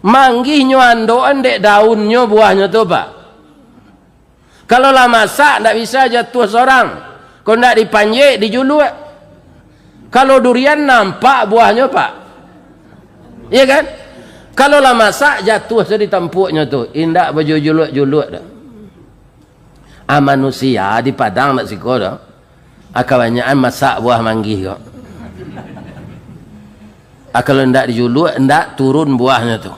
Manggihnya andoan dek daunnya buahnya tu pak. Kalau lah masak tak bisa jatuh seorang. Kalau tak dipanjik dijuluk. Kalau durian nampak buahnya pak. Iya kan? Kalau lah masak jatuh sedih tampuknya tu. Indak baju juluk-juluk dah. Manusia di Padang tak siko dah. Kebanyakan masak buah manggih kok. Kalau ndak dijuluk, ndak turun buahnya tu.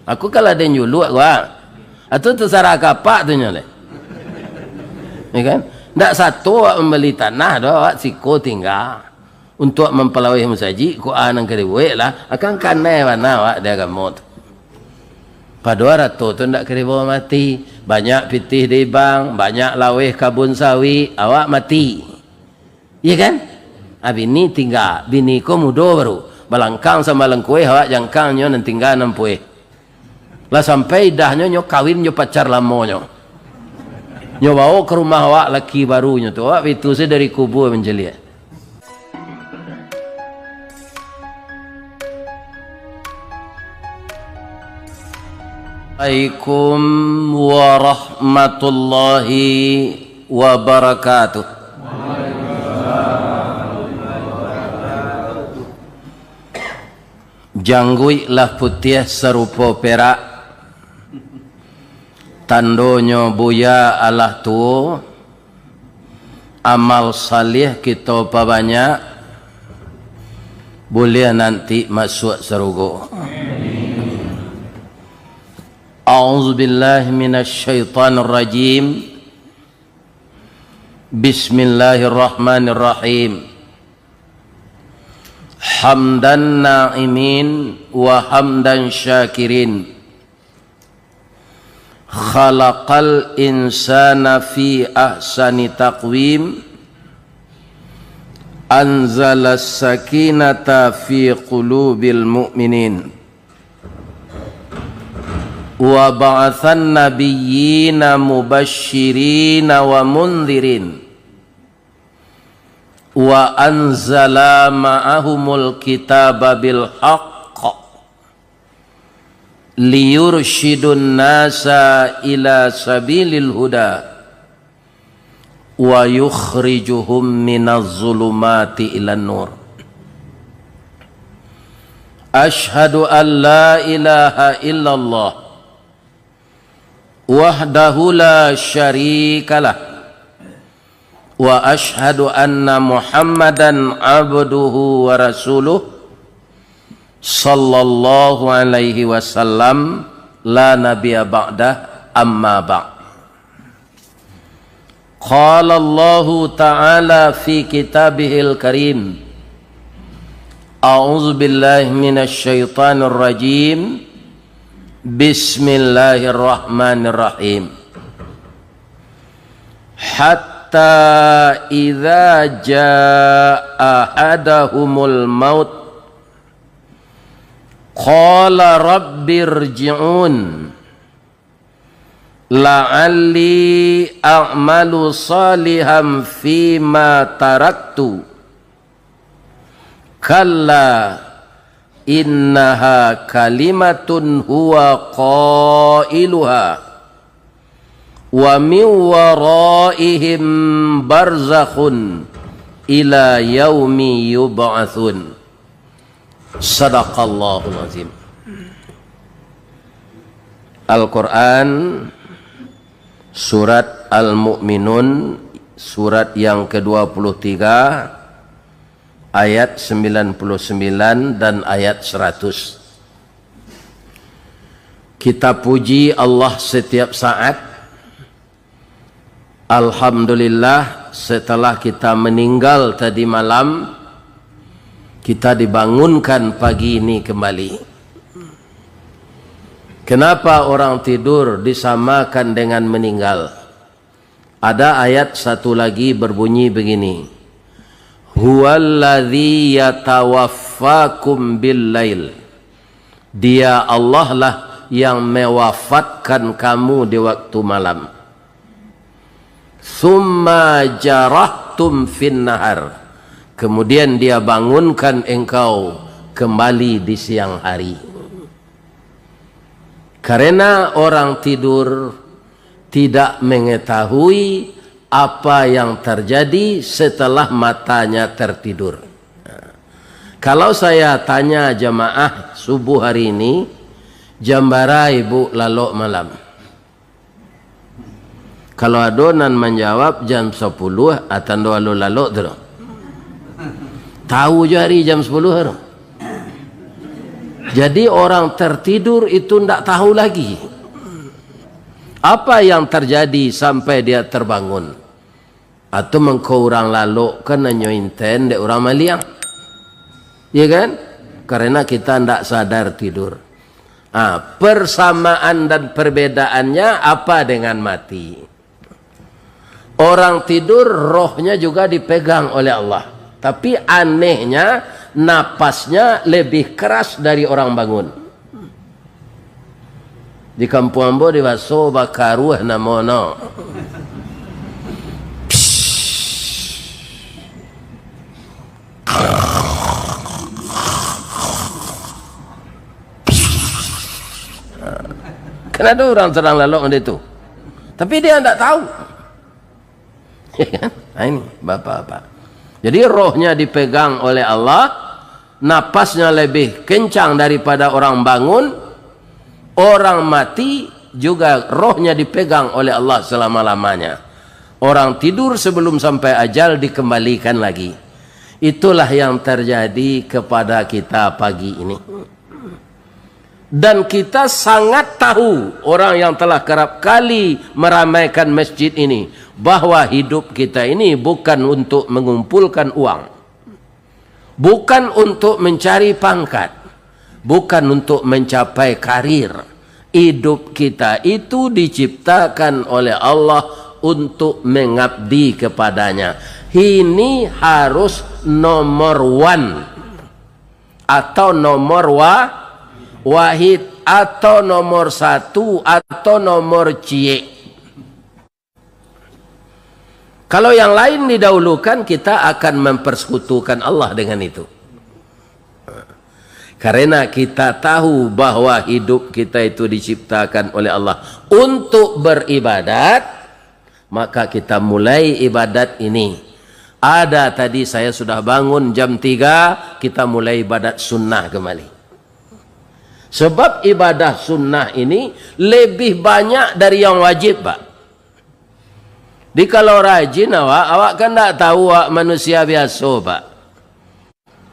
Aku kalau ada juluk gua, itu terserah kapak tu nyole. Ya kan? Ndak satu awak membeli tanah dah, awak siko tinggal untuk mempelawai musaji, ku anang keribuik lah, akan kanai mana awak dia kamu tu. Pada ratu tu ndak keribu mati, banyak pitih di bang, banyak lawih kabun sawi, awak mati. Ya kan? Bini tinggal, bini ko mudo baru. Balangkang sama lengkue awak jangkang nyo nanti tinggal nampue. Lah sampai dahnya nyo kawin nyo pacar lamo nyo. Nyo bawa ke rumah awak laki barunya tu. Awak itu saya dari kubur menjelia. Assalamualaikum warahmatullahi wabarakatuh. Janggui lah putih serupa perak, tandonyo buya Allah tu, amal salih kita banyak, boleh nanti masuk surga. A'udzubillahi minasyaitonir rajim. Bismillahirrahmanirrahim. Hamdan na'imin wa hamdan syakirin. Khalaqal insana fi ahsani taqwim. Anzalas sakinata fi qulubil mu'minin. Wa ba'athan nabiyyina mubashshirina wa mundhirin. Wa anzala ma'ahumul kitaba bil haqq liyurshidun nasa ila sabilil huda wa yukhrijuhum minaz zulumati ilan nur. Ashhadu an la ilaha illallah wahdahu la syarikalah wa ashhadu anna Muhammadan abduhu wa rasuluh sallallahu alaihi wasallam la nabiyya ba'dah amma ba'. Qala Allah ta'ala fi kitabihil karim. A'udzu billahi minasy syaithanir rajim. Bismillahirrahmanirrahim. Hatta idza jaa ahadahumul maut qala rabbirji'un la'alli a'malu salihan fima taraktu kalla innaha kalimatun huwa qailuha wa min waraihim barzakhun ila yaumi yub'atsun. Sadaqallahul azim. Al-Quran surat Al-Mu'minun surat yang ke-23 ayat 99 dan ayat 100. Kita puji Allah setiap saat. Alhamdulillah, setelah kita meninggal tadi malam, kita dibangunkan pagi ini kembali. Kenapa orang tidur disamakan dengan meninggal? Ada ayat satu lagi berbunyi begini. Huwallazi yatawaffakum bil-lail. Dia Allah lah yang mewafatkan kamu di waktu malam. Summa jarahtum fin nahar. Kemudian dia bangunkan engkau kembali di siang hari. Karena orang tidur tidak mengetahui apa yang terjadi setelah matanya tertidur. Kalau saya tanya jamaah subuh hari ini, jam berapa ibu lalok malam? Kalau adonan menjawab jam 10 atau lalu lalok tu. Tahu je hari jam 10 hari. Jadi orang tertidur itu tidak tahu lagi apa yang terjadi sampai dia terbangun. Atau mengkau orang lalok kan nyointen dek orang maliang. Ya kan? Karena kita tidak sadar tidur. Persamaan dan perbedaannya apa dengan mati? Orang tidur rohnya juga dipegang oleh Allah. Tapi anehnya napasnya lebih keras dari orang bangun. Di kampung ambo di baso bakaruh namono. Kan ada orang sedang lalok itu. Tapi dia tidak tahu. Ini bapak-bapak. Jadi rohnya dipegang oleh Allah, napasnya lebih kencang daripada orang bangun, orang mati juga rohnya dipegang oleh Allah selama-lamanya. Orang tidur sebelum sampai ajal dikembalikan lagi. Itulah yang terjadi kepada kita pagi ini. Dan kita sangat tahu, orang yang telah kerap kali meramaikan masjid ini, bahwa hidup kita ini bukan untuk mengumpulkan uang, bukan untuk mencari pangkat, bukan untuk mencapai karir. Hidup kita itu diciptakan oleh Allah untuk mengabdi kepadanya. Ini harus nomor one atau nomor wahid atau nomor satu atau nomor cie. Kalau yang lain didahulukan, kita akan mempersekutukan Allah dengan itu. Karena kita tahu bahwa hidup kita itu diciptakan oleh Allah untuk beribadat, maka kita mulai ibadat ini. Ada tadi saya sudah bangun jam 3, kita mulai ibadat sunnah kembali. Sebab ibadah sunnah ini lebih banyak dari yang wajib, Pak. Di kalau rajin awak kan tak tahu awak manusia biasa, Pak.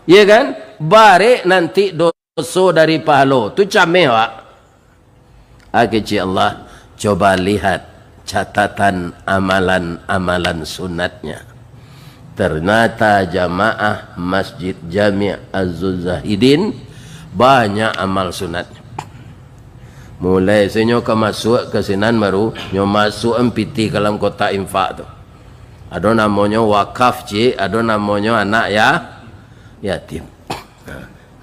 Ya kan? Bare nanti dosa dari pahala. Tu cameh, Pak. Kecil Allah, coba lihat catatan amalan-amalan sunatnya. Ternyata jamaah Masjid Jami' Az-Zahidin banyak amal sunatnya. Mulai saya masuk ke sinan baru nyo masuk empiti dalam kotak infak tu. Ada namanya wakaf cik, ada namanya anak yatim.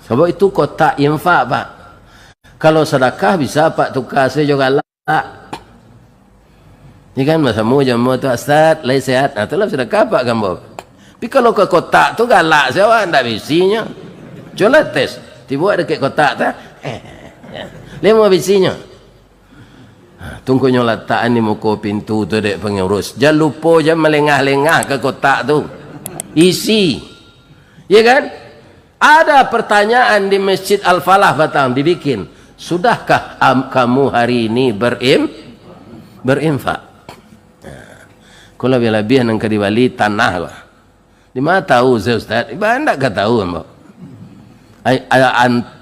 Sebab itu kotak infak, Pak. Kalau sedekah bisa Pak tukar saya juga lah. Ini kan masa mu jamu tu Ustaz, lai sehat. Nah, itulah sedekah Pak gambar. Tapi kalau ke kotak tu galak saya ndak bisinya. Coba tes. Tiba dekat kotak tu. Lima bisinya. Tunggu nyo letakkan di muka pintu tu dek pengurus. Jangan lupa jangan melengah-lengah ke kotak tu. Isi. Ya kan? Ada pertanyaan di Masjid Al-Falah Batang dibikin. Sudahkah kamu hari ini berinfak? Kalau lebih-lebih nang ke Bali tanah lah. Di mana tahu saya Ustaz? Iba ndak ke tahu mbak.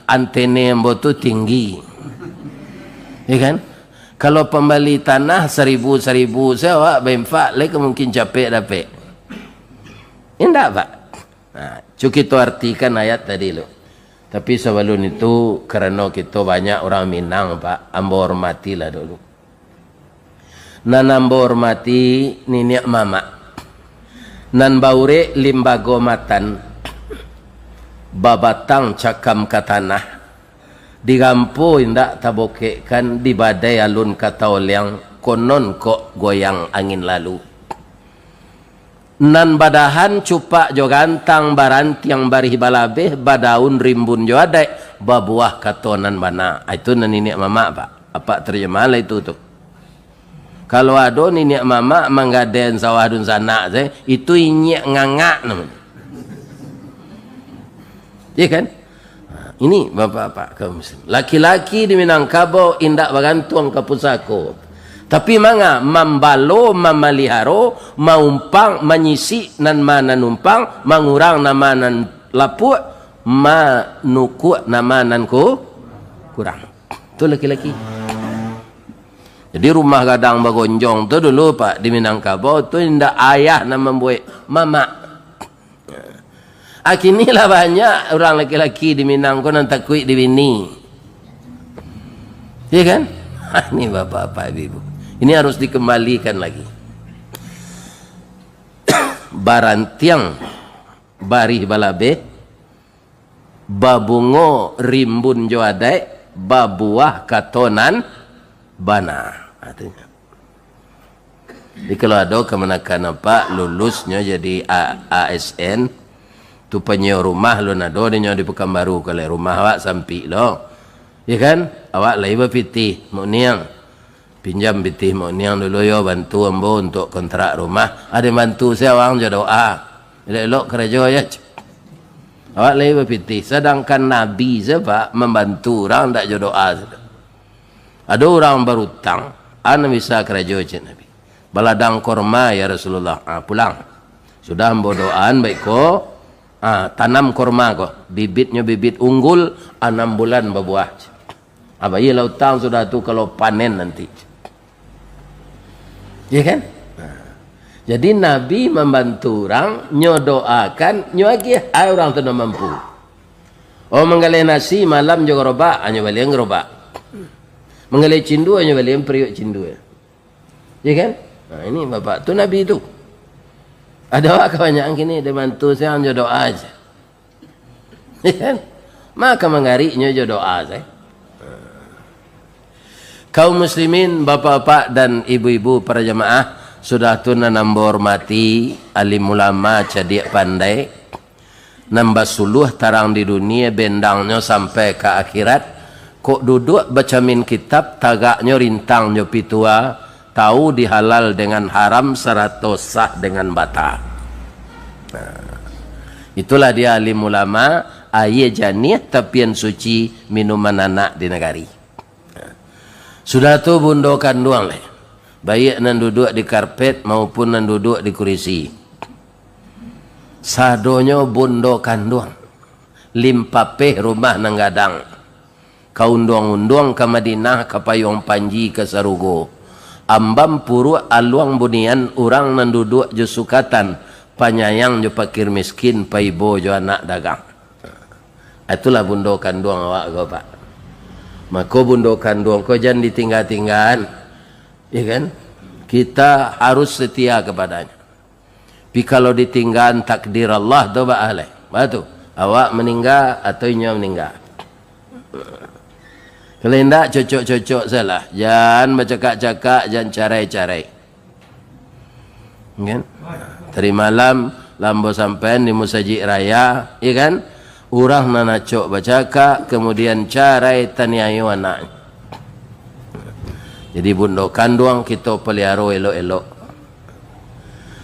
Antene mbak tu tinggi. Ya kan? Kalau pembeli tanah 1000 saya awak berinfak lagi mungkin capek dapat. Indah, Pak. Nah, cukup kita artikan ayat tadi lo. Tapi sebelum itu kerana kita banyak orang Minang, Pak, ambo hormatilah dulu. Nan ambo hormati nenek mama. Nan baure limbago matan. Babatang cakam katanah. Digampo indak taboke kan di badai alun kata yang konon kok goyang angin lalu. Nan badahan cupak jo gantang baranti yang barih balabeh badaun rimbun jo adai babuah katonan bana. Itu nan ini mama, Pak. Apa terjemahan lah itu tuh. Kalau ada niniak mama manggaden sawah dun sana saya, itu inyak ngangak namanya. Ya kan? Ini bapak-bapak kaum muslim. Laki-laki di Minangkabau indak bagantung ke pusako. Tapi manga mambalo, mamaliharo, maumpang, manyisi nan mana numpang, mangurang nama nan lapuk, manuku nama nan ku kurang. Itu laki-laki. Jadi rumah gadang bagonjong tu dulu Pak di Minangkabau tu indak ayah nama membuat mama. Akinilah banyak orang laki-laki di Minang ko nang takui di bini. Ya kan? Ini bapak-bapak ibu. Ini harus dikembalikan lagi. Barantiang barih balabe, babungo rimbun joadai, babuah katonan bana. Artinya. Jadi kalau ada kemenakan apa lulusnya jadi ASN tu penyewa rumah lo nado dia di Pekanbaru kalau rumah awak sampai lo. Ya kan? Awak lai berpitih mau niang. Pinjam pitih mau niang dulu yo bantu ambo untuk kontrak rumah. Ada bantu saya orang je doa. Elok kerja ya. Awak lai berpitih sedangkan Nabi sebab membantu orang tak je doa. Ada orang berutang, ana bisa kerja je Nabi. Baladang korma ya Rasulullah. Pulang. Sudah ambo doaan baik ko. Tanam korma ko. Bibitnya bibit unggul 6 bulan berbuah. Iya lautang sudah tu kalau panen nanti. Ya kan? Jadi Nabi membantu orang, nyodoakan, nyoagi ay orang tu mampu. Oh menggalai nasi malam juga robak, hanya balik robak. Menggalai cindu hanya balik periuk cindu. Ya kan? Nah, ini bapak tu Nabi itu. Ada orang kebanyakan kini dia bantu saya hanya doa aja. Ya kan? Maka mengariknya je doa saya. Kaum muslimin, bapak-bapak dan ibu-ibu para jemaah, sudah tu nambah hormati alim ulama cadik pandai, nambah suluh tarang di dunia bendangnya sampai ke akhirat. Kok duduk baca min kitab tagaknya rintangnya pitua, tahu dihalal dengan haram seratus sah dengan bata. Itulah dia alim ulama, aye janih tapian suci minuman anak di negari. Sudah tu bundo kanduang leh. Baik nan duduk di karpet maupun nan duduk di kursi. Sadonyo bundo kanduang. Limpapeh rumah nang gadang. Kaundong-undong ke Madinah ke Payung Panji ke Sarugo. Ambam puru aluang bunian orang nan duduk je sukatan. Panyayang je pakir miskin paibo je anak dagang. Itulah bundo kanduang awak kau pak. Maka bundo kanduang kau jangan ditinggal-tinggal. Ya kan? Kita harus setia kepadanya. Tapi kalau ditinggal takdir Allah tu ba'alai. Batu. Awak meninggal atau inya meninggal. Kalau tidak cocok-cocok salah. Jangan bercakap-cakap, jangan carai-carai. Kan? Tadi malam lambo sampai di Musajid Raya, ya kan? Orang nanacok bercakap, kemudian carai taniayu anaknya. Jadi bundo kanduang kita pelihara elok-elok.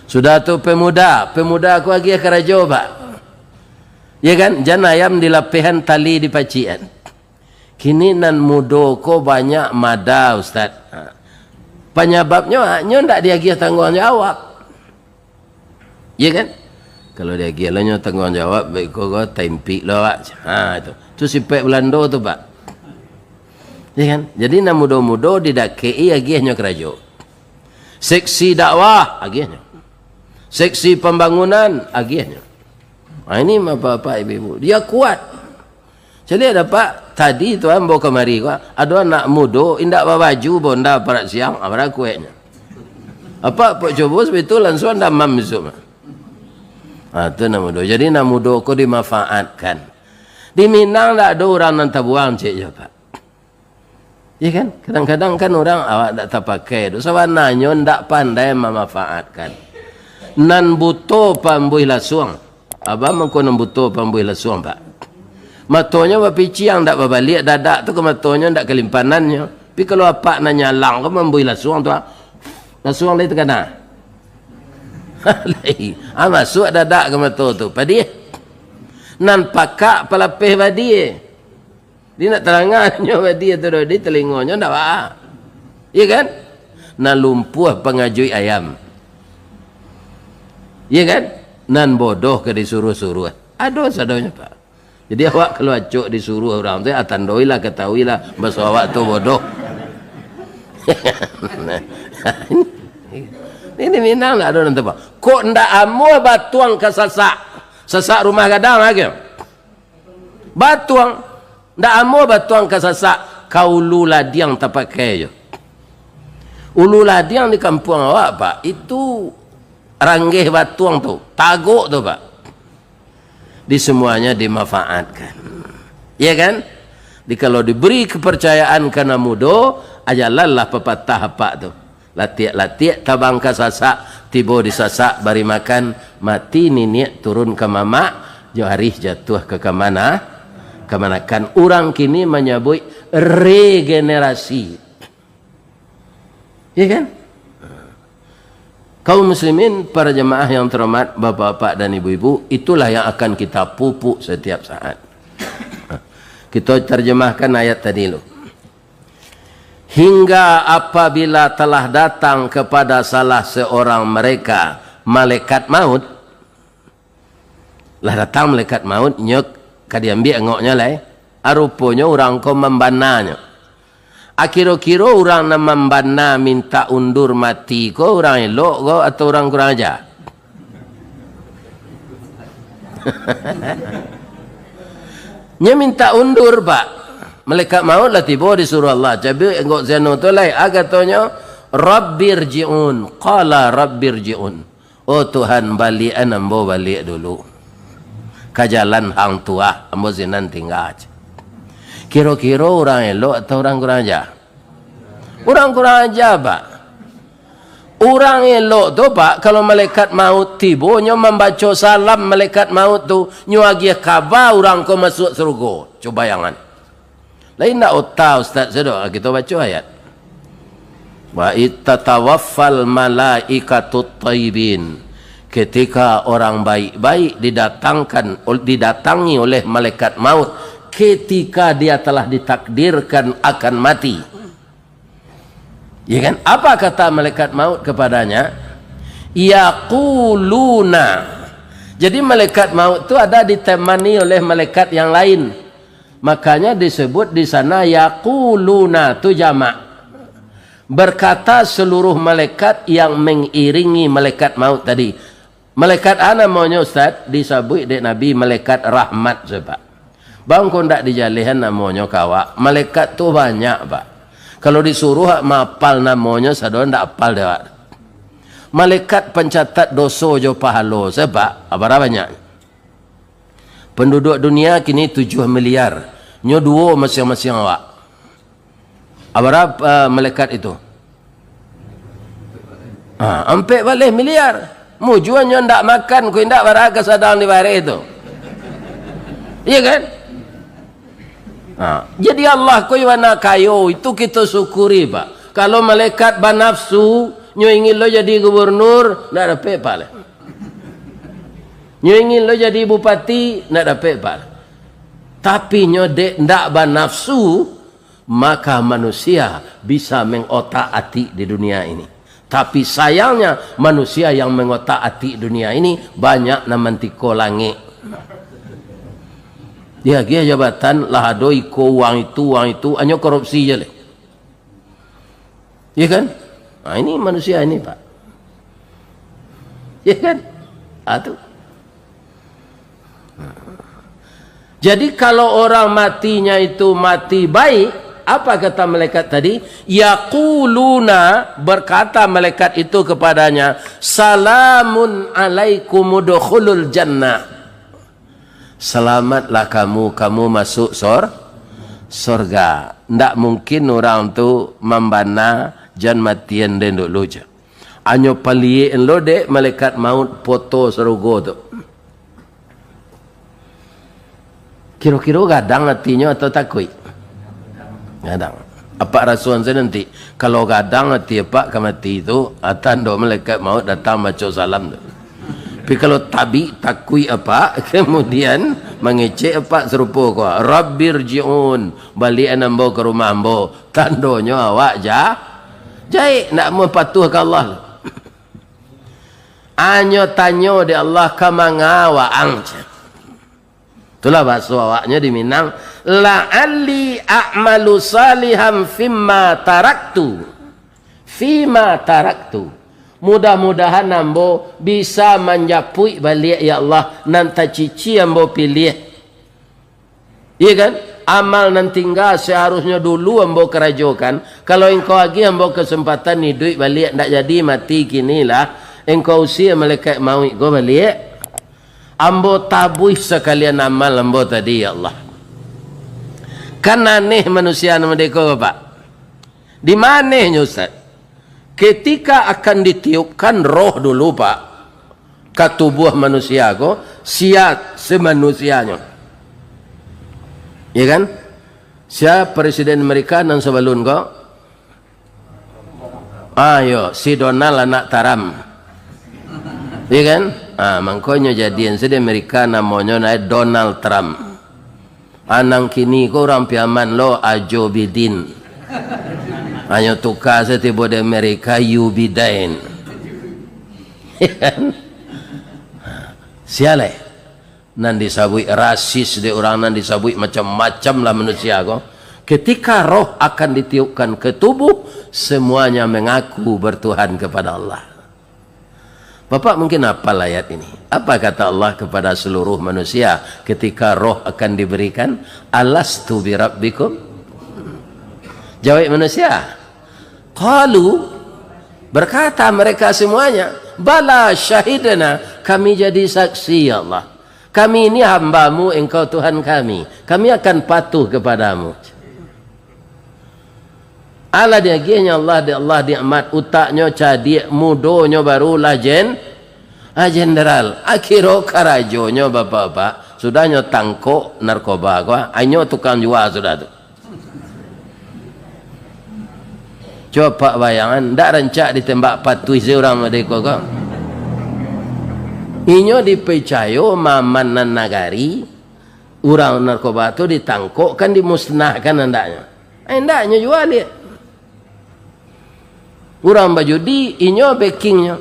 Sudah tu pemuda aku lagi keraja pak. Ya kan? Jangan ayam di lapihan tali di pacian. Kini nan mudo ko banyak mada ustaz. Penyebabnya nyo ndak dia gia tanggung jawab. Ya kan? Kalau dia gia lah nyo tanggung jawab baik ko tempi lo pak. Itu. Tu sipek Belanda tu pak. Ya kan? Jadi nak mudo-mudo didakei agiahnya kerajo. Seksi dakwah agiahnya. Seksi pembangunan agiahnya. Ini bapak-bapak ibu-ibu. Dia kuat. Jadi ada pak tadi tuan bawa kemari ada anak mudo indak bawa baju bonda pada siang apa kuenya. Apa pak coba betul langsung damam besok. Itu nak mudo. Jadi nak mudo ko dimanfaatkan. Di Minang tak ada orang nan tabuang cik je pak. Ya kan? Kadang-kadang kan orang awak tak terpakai. Sebenarnya tak pandai memanfaatkan. Nan buto pambuih lasuang. Abang mengko nan buto pambuih lasuang pak. Matonya berpici yang tak berbalik dadak tu ke matonya tak kelimpanannya. Pi Tapi kalau apa nak nyalang ke membui lasuang tu, lasuang lagi terkena. Masuk dadak ke mata tu. Padi. Nan pakak pelapih padi. Dia nak terangannya padi tu di telinganya ndak apa. Iya kan? Nan lumpuh pengajui ayam. Iya kan? Nan bodoh ke disuruh-suruh. Aduh sadonya Pak. Jadi awak kalau acuk disuruh orang tu, atandoilah, ketahuilah bahasa awak tu bodoh. Ini Minang tak ada orang tu Pak. Kok ndak amul batuang ke sasak? Sasak rumah gadang lagi. Batuang. Ndak amul batuang ke sasak. Kaulu ladiang tak pakai je. Ulu ladiang di kampung awak Pak, itu ranggih batuang tu, taguk tu Pak. Di semuanya dimanfaatkan. Ya kan? Kalau diberi kepercayaan karena mudo, ajalallah pepatah apa tu. Latiak-latiak tabang ke sasak, tiba di sasak bari makan, mati niniak turun ke mamak, jauh jatuh ke kemana? Kemanakan. Orang kini menyebut regenerasi. Ya kan? Kaum muslimin, para jemaah yang terhormat, bapak-bapak dan ibu-ibu, itulah yang akan kita pupuk setiap saat. Kita terjemahkan ayat tadi lo. Hingga apabila telah datang kepada salah seorang mereka malaikat maut, lah datang malaikat maut, nyok kadiambi engoknya lah, arupanya orang kau membananya. Kira-kira orang nak membana minta undur mati ko orang elok ko atau orang kurang ajar? Nya minta undur Pak. Malaikat maut lah tiba disuruh Allah. Jadi engkau zeno tu lai agatanya Rabbirji'un. Qala Rabbirji'un. Oh Tuhan balik ambo balik dulu. Kajalan hang tua ambo zinan tinggal. Kira-kira orang elok atau orang kurang ajar? Orang kurang ajar Pak. Orang elok tu Pak, kalau malaikat maut tiba, nyo membaca salam malaikat maut tu, nyo agi khabar orang ko masuk surga. Coba bayangan. Lain nak otak Ustaz sedok kita baca ayat. Wa ittatawaffal malaikatut thayyibin. Ketika orang baik-baik didatangi oleh malaikat maut, ketika dia telah ditakdirkan akan mati. Ya kan? Apa kata malaikat maut kepadanya? Yaquluna. Jadi malaikat maut itu ada ditemani oleh malaikat yang lain. Makanya disebut di sana yaquluna, itu jamak. Berkata seluruh malaikat yang mengiringi malaikat maut tadi. Malaikat ana maunya Ustaz disebut dek Nabi malaikat rahmat sebab. Bang kau tak dijalihan namanya kawak. Malaikat tu banyak Pak. Kalau disuruh mapal namanya sadon tak apal dia. Malaikat pencatat dosa jo pahala sebab apa banyak. Penduduk dunia kini 7 miliar. Nyo 2 masing-masing awak. Apa malaikat itu? Ampe balik miliar. Mujuan nyo ndak makan ku ndak baraga sadang di bare itu. Iya kan? Jadi Allah kau wana kayo itu kita syukuri Pak. Kalau malaikat banafsu nyo ingin lo jadi gubernur nak dapat pala. Nyo ingin lo jadi bupati nak dapat pala. Tapi nyo dek ndak banafsu, maka manusia bisa mengotak-atik di dunia ini. Tapi sayangnya manusia yang mengotak-atik dunia ini banyak namantiko langit. Dia jabatan lah adoi ko uang itu hanya korupsi je le. Ya kan? Ini manusia ini Pak. Ya kan? Itu. Jadi kalau orang matinya itu mati baik, apa kata malaikat tadi? Yaquluna, berkata malaikat itu kepadanya, salamun alaikum udkhulul jannah. Selamatlah kamu masuk surga. Ndak mungkin orang tu membana jan matian den dulu je. Anyo palien lo dek malaikat maut foto surga tu. Kira-kira gadang hatinya atau takut? Gadang. Apa rasuan saya nanti kalau kadang hati apa ke mati itu tanda malaikat maut datang baca salam tu. Tapi kalau tabi takui apa kemudian mengecek apa serupa ko rabbirji'un balik ambo ke rumah ambo tandanya awak jai nak mau patuh ke Allah. Anyo tanyo di Allah kamanga waang. Itulah bahasa awaknya di Minang. La'alli a'malu salihan fima taraktu. Mudah-mudahan ambo bisa menjapui balik ya Allah nanti cici ambo pilih. Iya kan? Amal nan tinggal seharusnya dulu ambo kerajokan. Kalau engkau lagi ambo kesempatan ni duit balik tak jadi mati kinilah. Engkau usia malaikat maut go balik. Ambo tabuih sekalian amal ambo tadi ya Allah. Kan aneh manusia merdeka Pak. Di mananya Ustaz? Ketika akan ditiupkan roh dulu Pak ke tubuh manusia ko siap semanusianya. Ya kan? Siapa presiden Amerika dan sebelum ko? Ayo si Donald anak taram. Ya kan? Makanya jadian di Amerika namanya Donald Trump. Anang kini ko orang piaman lo Ajo Bidin. Hanya tukar setiap di Amerika you Biden. Sialai. Nan disabui rasis di orang nan disabui macam-macam lah manusia ko. Ketika roh akan ditiupkan ke tubuh, semuanya mengaku bertuhan kepada Allah. Bapak mungkin hafal ayat ini. Apa kata Allah kepada seluruh manusia ketika roh akan diberikan? Alastu bi rabbikum? Jawab manusia. Qalu, berkata mereka semuanya, bala syahidana, kami jadi saksi ya Allah. Kami ini hambamu, engkau Tuhan kami. Kami akan patuh kepadamu. Allah dia gianya Allah diamat utaknya cadik mudonya barulah general akhiro karajonya bapak-bapak sudahnya tangkok narkoba ko anyo tukang jual sudah tu. Coba bayangan ndak rancak ditembak patuh seorang mereka ko. Inyo dipercaya mamanan nagari orang narkoba tu ditangkok kan dimusnahkan hendaknya. Hendaknya jual dia. Orang bajudi inyo backingnya.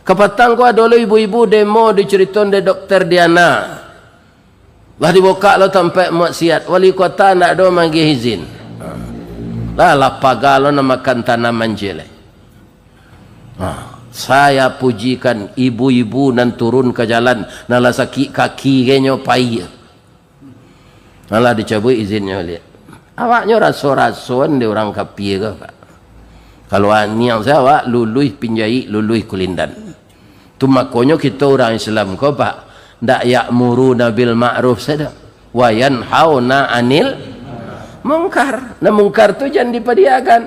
Kepatang ko ada ibu-ibu demo diceriton de Dokter Diana. Lah dibuka lo tempat maksiat. Wali kota nak do magi izin. Lah pagalo na makan tanaman jele. Saya pujikan ibu-ibu nan turun ke jalan nala sakit kaki genyo pai. Nala dicabut izinnya lihat. Awaknya raso-rasoan di orang kapie ke Pak. Kalau niang saya awak luluh pinjai luluh kulindan. Tu makanya kita orang Islam ko Pak ndak ya'muruna bil ma'ruf saja wa yanhauna 'anil munkar. Nah munkar tu jangan dipediakan.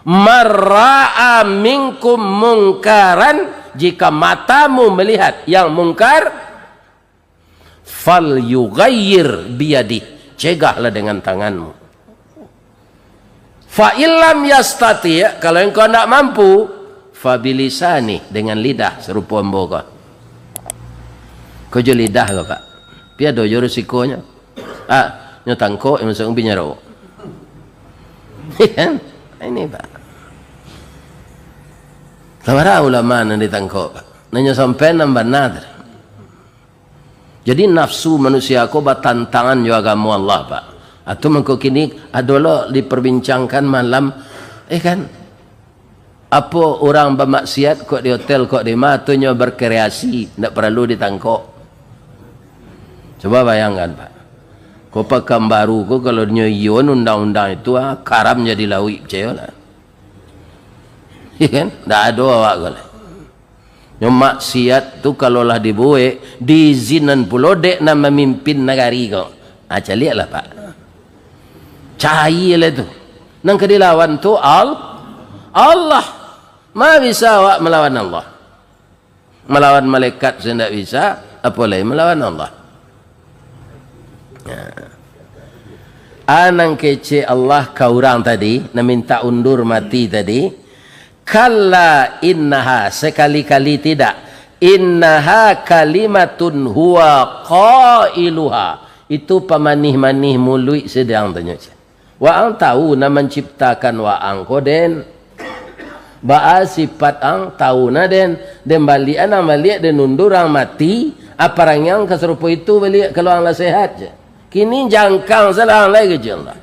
Marra'a minkum munkaran, jika matamu melihat yang mungkar fal yughayyir biyadi, cegahlah dengan tanganmu. Fa illam yastati, kalau engkau tidak mampu, fa bilisani, dengan lidah serupa mboga. Kau jo lidah ke Pak? Pia do jo risikonya. Nyo tangko yang masuk binyaro. Ini Pak. Kamara ulama nan ditangko Pak. Nanya sampai nambah nadar. Jadi nafsu manusia ko batantangan yo agama Allah Pak. Atau mengko kini adalah diperbincangkan malam kan apa orang bermaksiat kok di hotel kok di mana tu nyo berkreasi tidak perlu ditangkok. Coba bayangkan Pak. Kau pakam baru ko kalau nyo ion undang-undang itu karam jadi lawi ceyola. Kan? Tak ada awak ko. Nyo maksiat tu kalau lah dibuat diizinan pulo dek na memimpin negari ko. Caliaklah Pak. Cahaya lah tu. Nang kedilawan tu Allah. Ma bisa awak melawan Allah. Melawan malaikat saya tidak bisa. Apa lagi melawan Allah. anang kece Allah kau orang tadi na minta undur mati tadi, kalla innaha, sekali-kali tidak, innaha kalimatun huwa qailuha, itu pemanih-manih mulut sedang tanya. Wa ang tahu na menciptakan wa ang koden, ba sifat ang tahu na den balian ang balik den undur ang mati, aparang yang keserupa itu balik kalau ang lah sehat je. Kini jangkang salah lagi je Allah.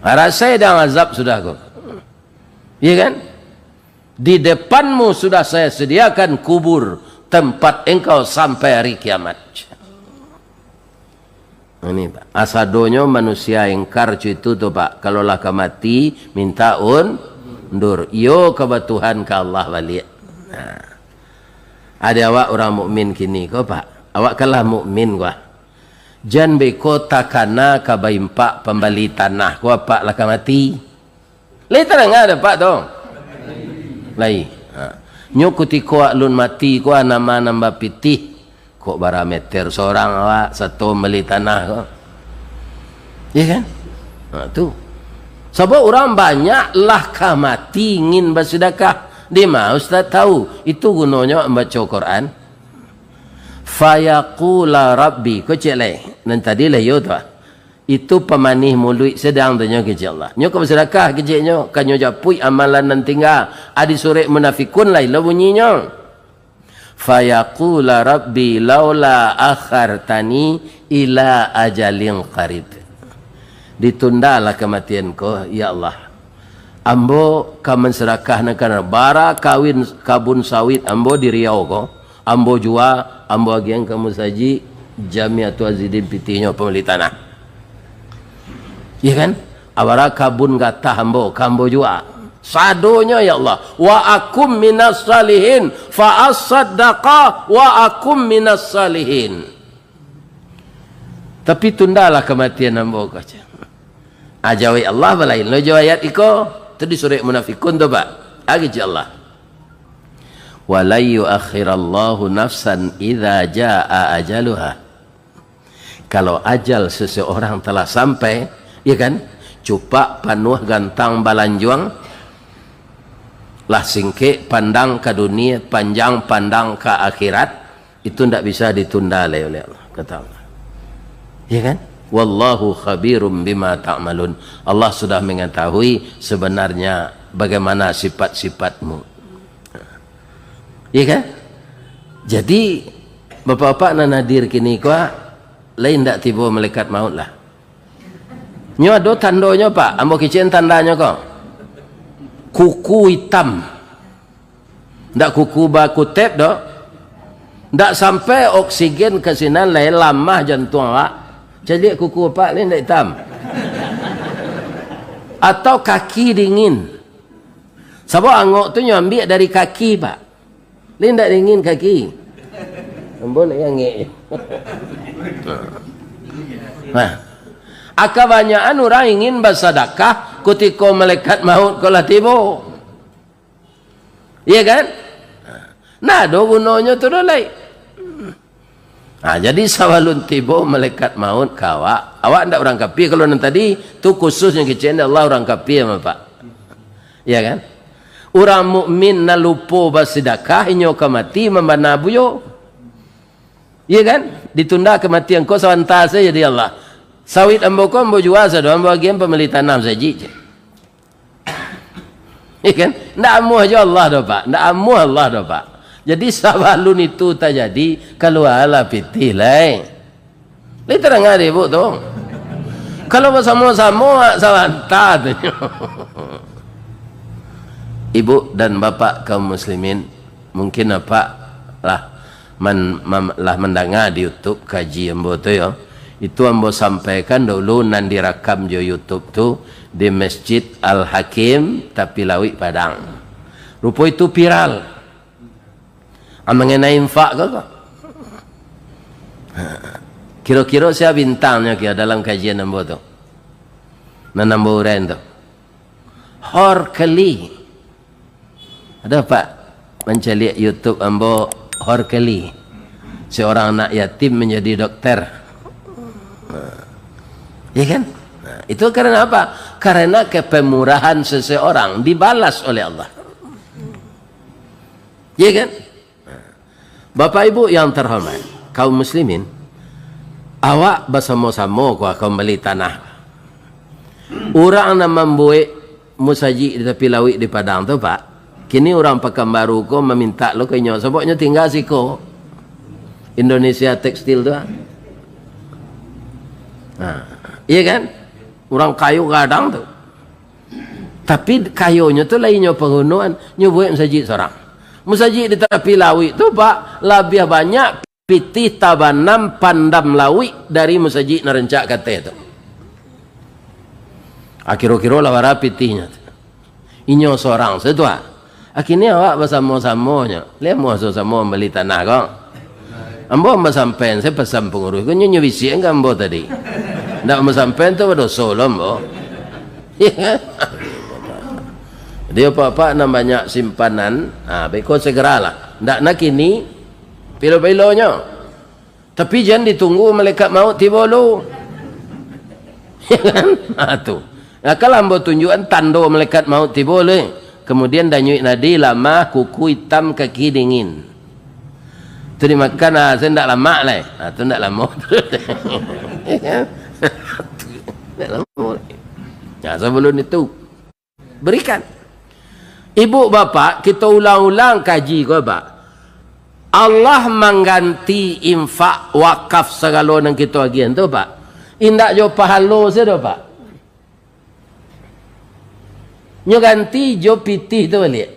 Rasa dah azab sudah kau. Ya kan? Di depanmu sudah saya sediakan kubur, tempat engkau sampai hari kiamat. Ini Pak, asadonya manusia ingkar itu tuh Pak, kalau lah mati minta undur, yo kebetulan ke Allah balik. Nah, ada awak orang mukmin kini kau Pak, awak kalah mukmin gua. Jan beko takana kabaimpak pembali tanah gua Pak lah mati. Lepas ada Pak dong. Lai. Nyukuti ko alun mati ko nama nambah pitih. Kok barameter seorang awak satu beli tanah kok. Ya kan? Nah, tu. Sebab orang banyak lah mati ingin bersedekah. Dia mau Ustaz tahu itu gunanya membaca Quran. Fayaqula rabbi, kau cek leh. Dan tadi lah yo tu. Itu pemanih mulut sedang tanya kerja Allah. Nyo kau bersedekah kerja nyo, kan nyo japui amalan nan tinggal. Adi surah munafikun lah lo bunyinya. Fayaqula rabbi laula akhartani ila ajalin qarib. Ditundalah kematian ko, ya Allah. Ambo kamen sedekah nak bara kawin kabun sawit ambo di Riau ko. Ambo jua, ambo agian kamu saji Jamiatul Azidin pitihnya pembeli tanah. Ya kan? Awara kabun gata ambo, kambo jua. Sadonya ya Allah, wa akum minas salihin, fa as-saddaqa wa akum minas salihin. Tapi tundalah kematian ambo kaca. Ajawi Allah balain lo ayat iko tu di surah munafikun tu Pak. Agi Allah. Wa la yuakhirallahu nafsan idza jaa ajaluha. Kalau ajal seseorang telah sampai, ya kan? Cupak panuh gantang balanjuang lah singke pandang ke dunia, panjang pandang ke akhirat, itu tidak bisa ditunda oleh Allah, kata Allah. Ya kan? Wallahu khabirum bima ta'malun. Allah sudah mengetahui sebenarnya bagaimana sifat-sifatmu. Ya kan? Jadi bapak-bapak nan hadir kini kuah lain tak tiba malaikat maut lah. Nyo ada tandanya Pak, ambo kicen tandanya kok. Kuku hitam, ndak kuku baku tep dok, ndak sampai oksigen ke sini lama jantung awak, jadi kuku apa ni ndak hitam, atau kaki dingin, sebab angok tu nyambil dari kaki Pak, ni ndak dingin kaki, boleh yang ni. Nah, kebanyakan orang ingin bersedekah ketika malaikat maut kalau tiba. Iya kan? Nah, do gunanya tu dolai. Nah, jadi sawalun tiba malaikat maut kawa. Awak ndak orang kafir kalau nanti tadi tu khususnya kecen Allah orang kafir apa Pak. Iya kan? Orang mukmin na lupa bersedekah inyo kemati membana buyo. Iya kan? Ditunda kematian kau sawanta saja jadi Allah. Sawit ambo ko ambo jual sado ambo agian pembeli tanam saji je. Ikan, ndak amuh aja Allah dah Pak, ndak amuh Allah dah Pak. Jadi sabalun itu tak jadi kalau ala pitih lai. Lai terang ada ibu tu. Kalau bersama-sama sawanta tu. Ibu dan bapak kaum muslimin mungkin apa lah mendengar di YouTube kaji ambo tu ya. Itu ambo sampaikan dulu nan direkam di YouTube tu di Masjid Al-Hakim tapi Lawi Padang. Rupa itu viral. Mengenai infak ke kok? Kira-kira saya bintangnya kira dalam kajian ambo tu. Nan ambo uren tu. Horkeli. Ada Pak mencari YouTube ambo Horkeli. Seorang anak yatim menjadi dokter. Ya kan? Nah, itu karena apa? Karena kepemurahan seseorang dibalas oleh Allah. Ya kan? Bapak Ibu yang terhormat, kaum muslimin, awak bersama-sama kau beli tanah. Orang yang membuat musaji di tepi laut di Padang tu Pak, kini orang Pekanbaru ko meminta lo ke nyo, sebabnya tinggal si ko Indonesia Tekstil tu. Iya kan? Orang kayu kadang tu. Tapi kayunya tu lainnya penggunaan, nyo buat musaji seorang. Musaji di tepi laut tu Pak, lebih banyak pitih tabanam pandam laut dari musaji narencak kata itu. Kira-kira lah warna pitihnya. Inyo seorang setua. Akhirnya awak bersama-samanya. Lihat mau sama beli tanah kau. Ambo sampai saya pesan pengurus. Kau nyonya visi enggak ambo tadi. Ndak mau sampai tu pada solo ambo. Dia apa-apa nak banyak simpanan. Baik kau segeralah. Ndak nak kini pilo-pilonya. Tapi jangan ditunggu malaikat maut tiba lu. Ya kan? Tu. Nah, kalau ambo tunjukkan tanda malaikat maut tiba le. Kemudian danyui nadi lama kuku hitam kaki dingin. Tu dimakan saya ndak lama lah. Tu ndak lama. Ndak lama. Nah, sebelum itu berikan. Ibu bapa kita ulang-ulang kaji kau Pak. Allah mengganti infak wakaf segala nang kita agian tu Pak. Indak jo pahala saja Pak. Nyo ganti jo pitih tu balik.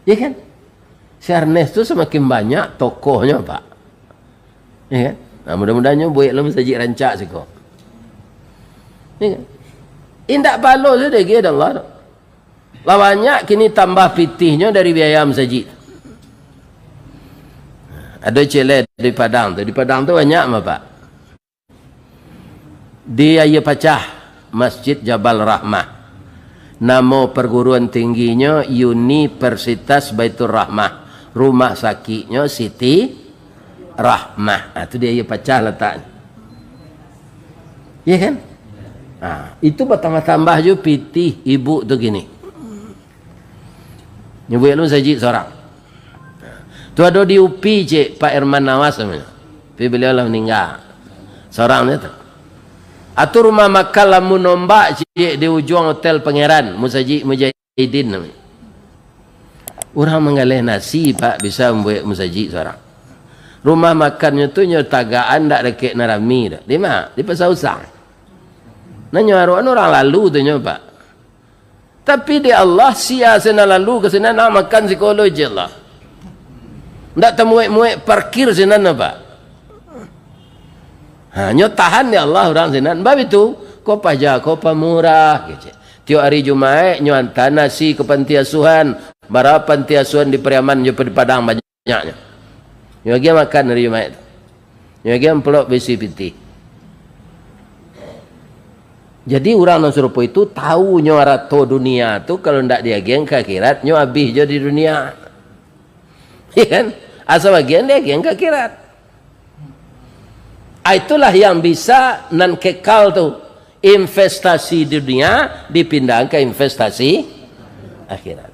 Ya kan? Syarnes tu semakin banyak tokohnya Pak. Ya kan? Nah, mudah-mudahan nyo buat lo masjid rancak siko. Ya kan? Indak pahala saja dia Allah. Lah banyak kini tambah pitihnya dari biaya masjid. Ada celek di Padang tu. Di Padang tu banyak mah Pak. Dia pecah Masjid Jabal Rahmah. Nama perguruan tingginya Universitas Baitur Rahmah. Rumah sakitnya Siti Rahmah. Itu dia pecah letaknya. Ya kan? Itu bertambah-tambah juga pitih ibu tu gini. Nyebut lu sajid seorang. Tu ada di UPI cik Pak Herman Nawas namanya. Tapi beliau lah meninggal. Seorang dia tu. Atau rumah makan lamun nombak cik di ujung hotel Pangeran Musajid Mujahidin namanya. Orang mengalih nasi Pak bisa membuat musajid seorang. Rumah makannya tu nyo tagaan dak dekat narami dah. Di mana? Di Pasar Usang. Nanyo orang lalu tu nyo Pak. Tapi di Allah sia sana lalu ke sana nak makan psikologi Allah. Ndak temuek-muek parkir sana Pak. Nyo tahan ya Allah orang sana. Bab itu kau pajak, kau pemurah gitu. Tiap hari Jumaat nyo hantar nasi ke panti asuhan. Berapa panti asuhan di Periaman nyo di Padang banyaknya. Nyo lagi makan hari Jumaat. Nyo lagi pelok besi piti. Jadi orang yang serupa itu tahu nyo rato dunia tu kalau ndak dia geng ke akhirat nyo habis je di dunia. Ya kan? Asal bagian dia geng ke akhirat. Itulah yang bisa nan kekal tu. Investasi di dunia dipindah ke investasi akhirat.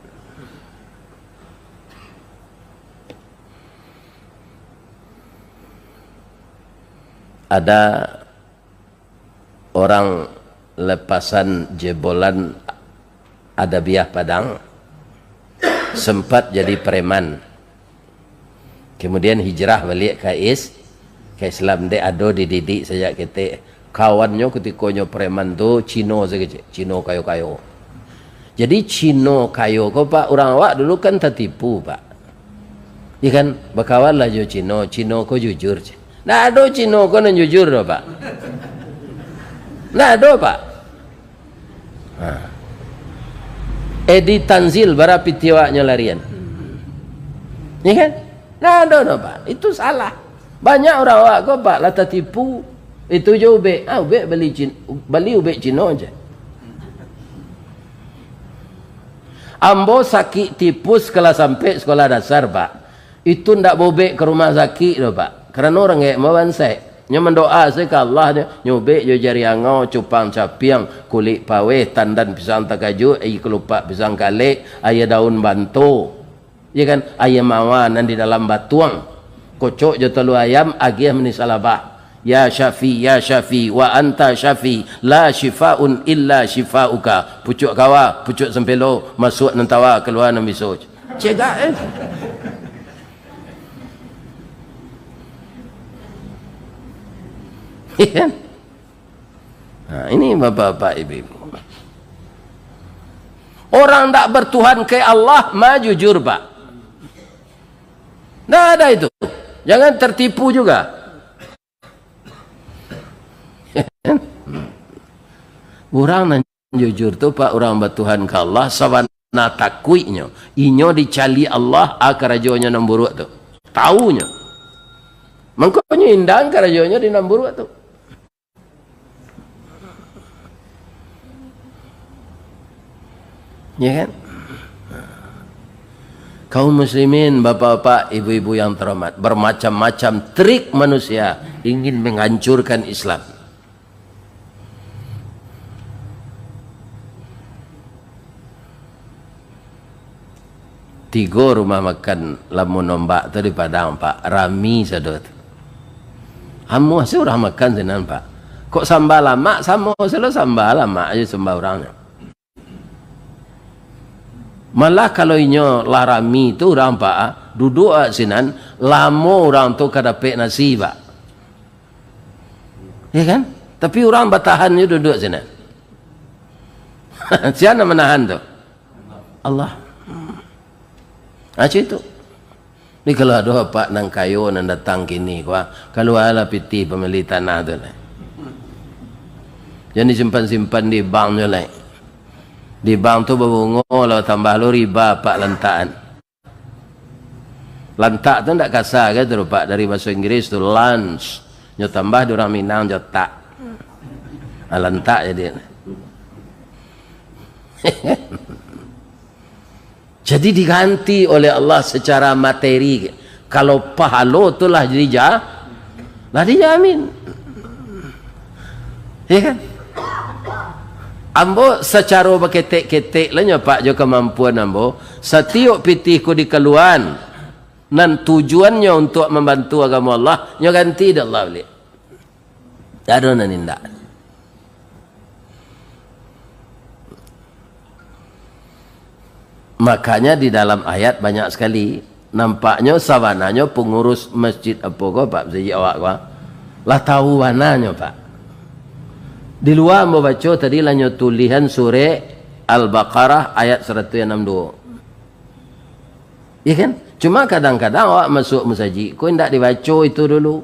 Ada orang lepasan jebolan Adabiah Padang sempat jadi preman. Kemudian hijrah balik ke Islam. Dia ada dididik sejak kita kawannya ketika nyo preman tu Cino saja, Cino kayo-kayo. Jadi Cino kayo ko Pak, orang awak dulu kan tertipu Pak. Dia kan berkawan lah jo Cino ko jujur. Nah ada Cino ko nan jujur dah Pak. Nah ada Pak. Edi Tanzil berapa tiwaknya larian. Ya kan? Nah ada Pak. Itu salah. Banyak orang awak ko Pak lah tertipu. Itu je ubek. Ubek beli ubek Cino aja. Ambo sakit tipus kalau sampai sekolah dasar Pak. Itu ndak bobek ke rumah sakit loh Pak. Karena orang kayak mau bansai. Nya mendoa saya ke Allah nya nyobek jo jari angau cupang capiang kulit pawe tandan pisang takaju ai kelupak pisang kale aya daun banto ya kan aya mawanan di dalam batuang kocok jo telu ayam agih meni salabah ya syafi wa anta syafi la shifaun illa shifauka pucuk kawa pucuk sempelo masuk nantawa keluar nan biso cegak Nah, ini bapak-bapak ibu-ibu orang tak bertuhan ke Allah mah jujur pak tidak ada itu jangan tertipu juga orang nan jujur tu pak orang bertuhan ke Allah sawana takuinya inyo dicali Allah akarajonya namburuk tu taunya mangkonya indang karajonya di namburuk tu ya kan kaum muslimin bapak-bapak ibu-ibu yang terhormat bermacam-macam trik manusia ingin menghancurkan Islam tiga rumah makan lamun nombak tu di Padang pak rami sadot amu hasil orang makan senan pak kok sambal lama sama selalu sambal lama aja sembah orangnya malah kalau inyo larami tu orang pak duduk sinan lamo orang tu kadapek nasi pak ya kan tapi orang batahannya duduk sinan siapa menahan tu Allah aja itu ni kalau ada pak nang kayu nang datang kini kuah kalau ala piti pemilik tanah tu lah jadi simpan-simpan di bank je lah di bank tu berbunga kalau tambah lo riba pak lantaan lantak tu tak kasar ke tu pak dari bahasa Inggeris tu lunch nyo tambah di orang Minang jo tak lantak jadi jadi diganti oleh Allah secara materi kalau pahalo tu lah jadi lah dijamin ya kan ambo secara berketek-ketek lah pak jo kemampuan ambo setiap pitih ku dikeluan dan tujuannya untuk membantu agama Allah nyo ganti dah Allah boleh ada nanindak makanya di dalam ayat banyak sekali nampaknya sawananya pengurus masjid apa kau pak bisa awak kau lah tahu wananya pak di luar mau baca tadi lanyo tulisan surah Al-Baqarah ayat 162 ya kan cuma kadang-kadang awak masuk masjid kau tidak dibaca itu dulu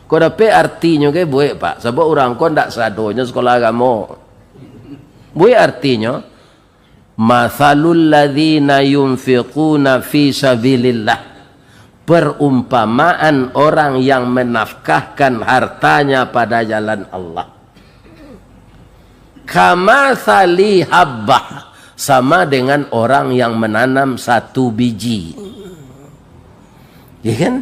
kau dapat artinya ke buat pak sebab orang kau tidak sadonya sekolah agama buat artinya mathalul ladzina yunfiquna fi sabilillah perumpamaan orang yang menafkahkan hartanya pada jalan Allah kamathali habbah sama dengan orang yang menanam satu biji ya kan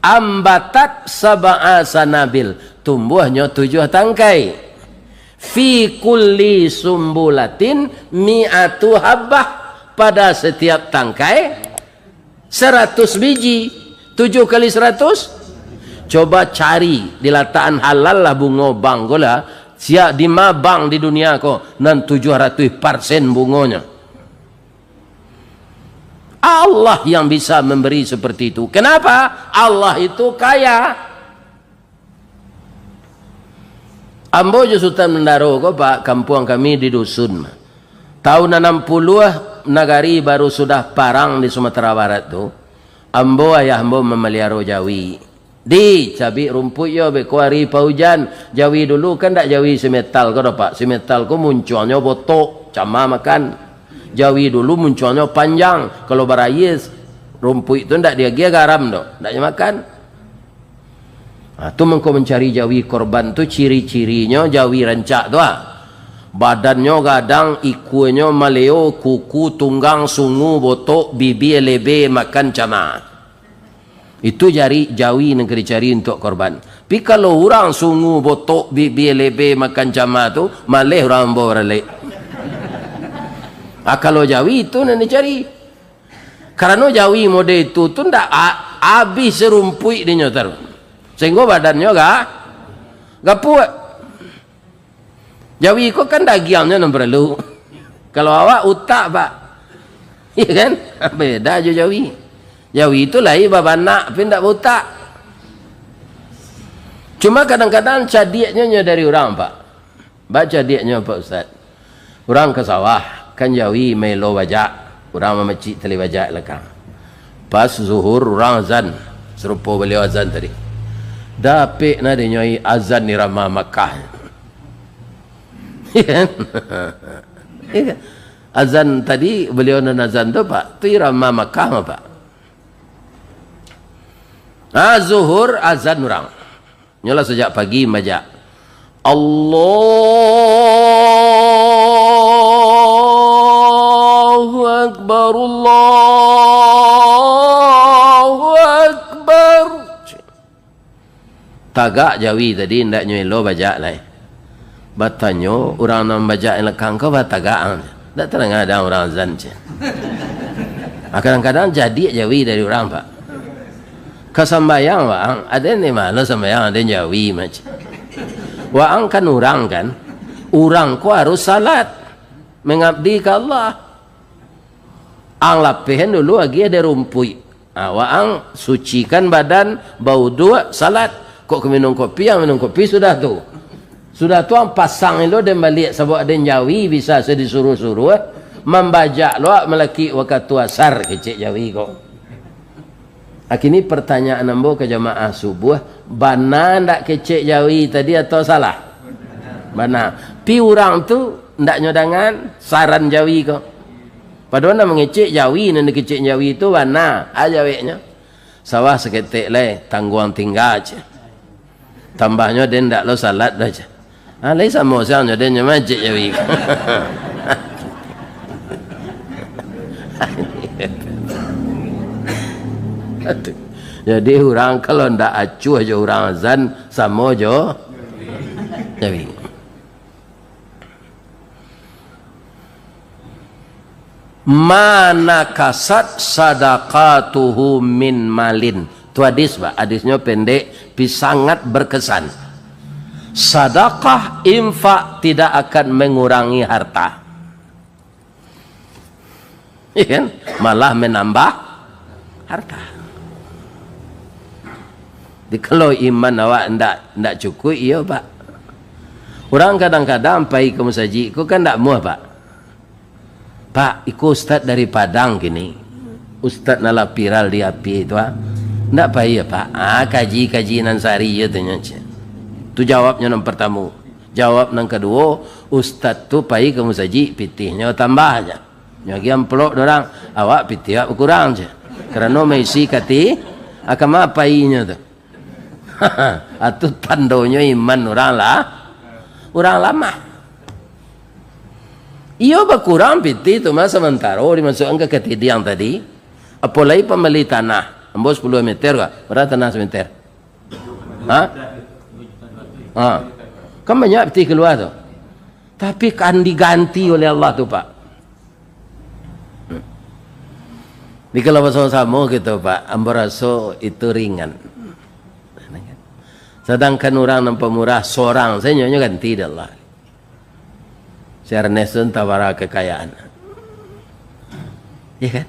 ambatat sab'a sanabil tumbuhnya 7 tangkai fi kulli sumbulatin mi'atu habbah pada setiap tangkai 100 biji 7 kali 100 coba cari di lataan halal lah bunga bang gola siap di mabang di dunia ko nan 700% bungonya Allah yang bisa memberi seperti itu kenapa Allah itu kaya ambo je Sultan Mendaro ko pak kampung kami di dusun tahun 60 nagari baru sudah parang di Sumatera Barat tu ambo ayah ambo memelihara jawi di cabi rumput yo bekuari paujan jawi dulu kan tak jawi semetal ko pak semetal ko munculnya botok cama makan jawi dulu munculnya panjang kalau barayis rumput itu ndak dia garam do ndak makan tu mengko mencari jawi korban tu ciri-cirinya jawi rancak tu badannya gadang ikunya maleo kuku tunggang sungu botok bibi lebe makan cama itu jari jawi yang dicari untuk korban Tapi kalau orang sungu botok lebe makan jama tu, malih orang bawa balik. Kalau Jawi itu nak dicari. Karena Jawi model itu tu ndak habis serumpui dia nyotar. Sehingga badannya gak puat. Jawi kok kan dagingnya nak perlu. Kalau awak utak pak, iya kan? Beda aja Jawi. Jawi itu lain babanak, tapi ndak utak. Cuma kadang-kadang cadiaknya dari orang pak. Baca cadiaknya pak Ustaz. Orang ke sawah, kan Jawi melo bajak. Orang memecik tali bajak lekang. Pas zuhur orang azan. Serupa beliau azan tadi. Dapik na dia nyai azan ni ramah Makkah. Azan tadi beliau nan azan tu pak. Tu ramah Makkah pak. Zuhur azan orang. Nyolah sejak pagi majak. Allahu Akbar, Allahu Akbar. Tagak Jawi tadi ndak nyelo bajak lai. Batanyo orang nam bajak lekang kau batagak. Ndak terang ada orang azan je. Kadang-kadang jadi Jawi dari orang pak. Kesambayang waang ada ni malah sambayang ada Jawi macam. Waang kan orang ko harus salat mengabdi ke Allah. Ang lapihan dulu lagi ada rumpui. Waang sucikan badan, bau dua salat. Kok minum kopi, yang minum kopi sudah tu. Sudah tu ang pasang lo dan balik sebab ada Jawi bisa sedisuruh-suruh membajak lo melaki waktu asar kecik Jawi kok. Kini pertanyaan ambo ke jamaah subuh, bana ndak kecek Jawi tadi atau salah? Bana. Pi orang tu ndak nyodangan saran Jawi kok. Padahal nak mengecek Jawi dan kecek Jawi tu bana Jawinya. Sawah seketik le tangguang tinggal aja. Tambahnya dia ndak lo salat dah aja. Lai sama siangnya dia nyamajek Jawi. Jadi orang kalau ndak acuh aja orang azan sama aja Jawi. Mana kasat sadaqatuhu min malin. Itu hadis pak. Hadisnya pendek, tapi sangat berkesan. Sedekah infak tidak akan mengurangi harta. Iya kan? Malah menambah harta. Kalau iman awak ndak cukup, iya pak. Orang kadang-kadang pergi ke masjid, kau kan ndak muah pak. Pak, ikut ustaz dari Padang gini. Ustaz nala viral di api itu ah. Ndak pergi ya pak. Kaji nan sari ya tanya. Tu jawabnya yang pertama. Jawab yang kedua, ustaz tu pergi ke masjid, pitihnya tambah aja. Nyagi amplop orang, awak pitih kurang aja. Kerana mesti kati, akan apa inya tu. Atau tandonya iman orang lama. Iyo berkurang piti itu masa sementara dimasukkan ke ketidian tadi. Apalagi pembeli tanah, ambo 10 meter kah? Berapa tanah semeter? Kan banyak piti keluar tu. Tapi kan diganti oleh Allah tu pak. Di kalau bersama-sama gitu pak, ambo rasa itu ringan. Sedangkan orang nampak murah seorang, saya nyonya ganti dah Allah. Saya renesan tawara kekayaan. Ya kan?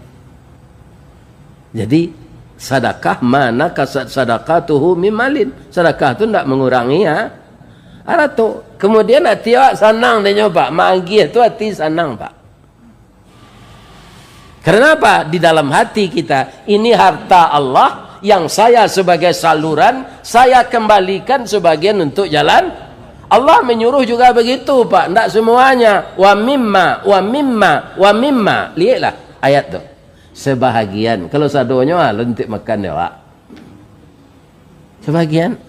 Jadi sedekah mana kasat sadaqatuhu mimalin. Sedekah tu tidak mengurangi ya. Ada tu. Kemudian hati awak senang dia nyoba. Magih tu hati senang pak. Karena apa? Di dalam hati kita ini harta Allah. Yang saya sebagai saluran, saya kembalikan sebagian untuk jalan. Allah menyuruh juga begitu pak. Tidak semuanya. Wa mimma. Lihatlah ayat tu. Sebahagian. Kalau sadonya, lentik makan dia pak. Sebagian.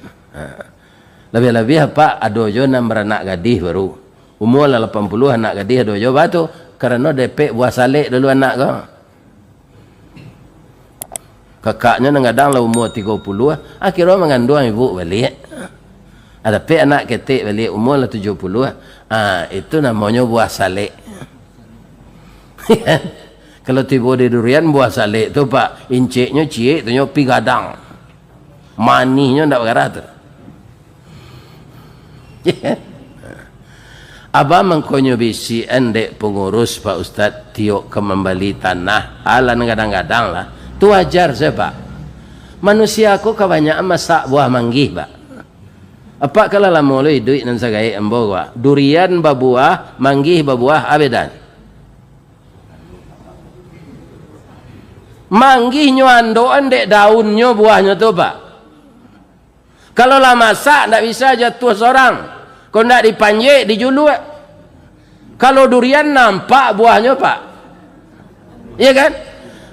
Lebih-lebih apa? Adojo nam beranak gadis baru. Umur 80 anak gadis adojo batu. Karena DP buah salik dulu anak kau. kakaknya kadang lah umur 30, akhirnya mengandung ibu balik. Ada pe anak ketik balik umur lah 70, itu namanya buah salek. Kalau tiba di durian buah salek tu pak, inciknya ciek tu nyopi gadang, manisnya ndak bergerak tu. Abang mengkonyo bisi endek pengurus Pak Ustaz tiok ke membeli tanah alan kadang-kadang lah tu wajar saya Pak. Manusia aku kebanyakan masak buah manggih Pak. Apa kalau lama lu duit nan sagai embo Pak. Durian babuah, manggih babuah abedan. Manggih nyo ando endek daunnya buahnya tu Pak. Kalau lah masak ndak bisa jatuh seorang. Kau nak dipanjek, dijuluk. Kalau durian nampak buahnya Pak. Iya kan?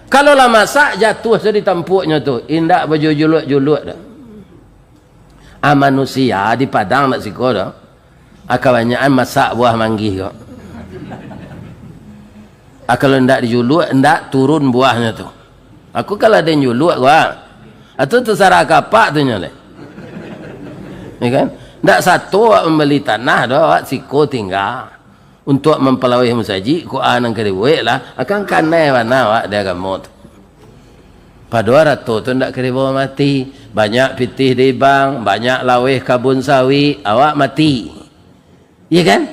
Kalau lah masak jatuh di tampuknya tu. Indak berjuluk-juluk dah. Manusia di Padang nak siko dah. Kebanyakan masak buah manggih kok. Kalau ndak dijuluk, ndak turun buahnya tu. Aku kalau ada juluk gua. Itu terserah kapak tu nyole. Iya kan? Tak satu awak membeli tanah dah awak siko tinggal untuk mempelawai musajid ku anang keribuik lah akan kanai mana awak dia gamut pada rato tu ndak keribu mati banyak pitih di bang banyak lawih kabun sawi awak mati iya kan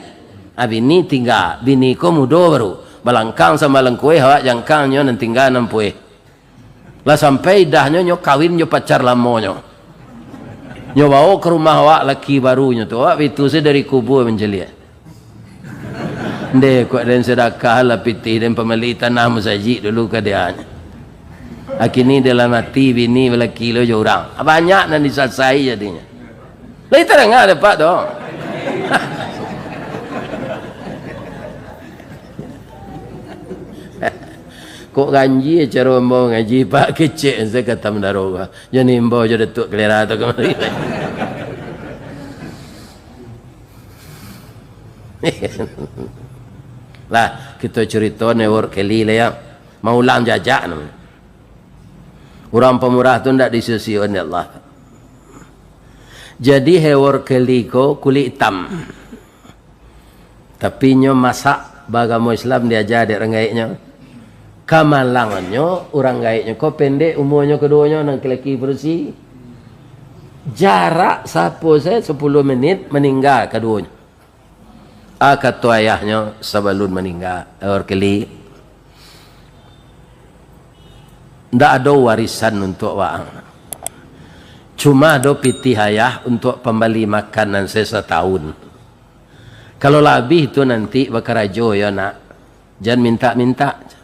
bini tinggal bini ko mudo baru balangkang sama lengkue awak jangkang nyo nan tinggal nampue lah sampai dahnya nyo kawin nyo pacar lamonyo nyo bawa ke rumah awak laki barunya tu awak itu saya dari kubur menjelia ndek kuat dan sedekah lah pitih dan pembeli tanah masjid dulu ke dia akini dalam mati bini laki lo jorang banyak nan disasai jadinya lai terang ada Pak dong kok ganji cara mbau ngaji Pak kecek saya kata mendaroga jadi mbau jadi tuk kelera atau kemari lah kita cerita newor keli lah ya mau ulang jajak namanya orang pemurah tu ndak disusi oleh Allah jadi hewor keli ko kulit hitam tapi nyo masak bagamo Islam diajar dek rengaiknya kamalangannya orang gaiknya kau pendek umurnya keduanya nang laki bersih jarak sapo saya 10 menit meninggal keduanya kata ayahnya sebelum meninggal orang keli ndak ada warisan untuk wang cuma ada pitih ayah untuk pembeli makanan saya setahun kalau lebih itu nanti bakarajo ya nak jangan minta-minta.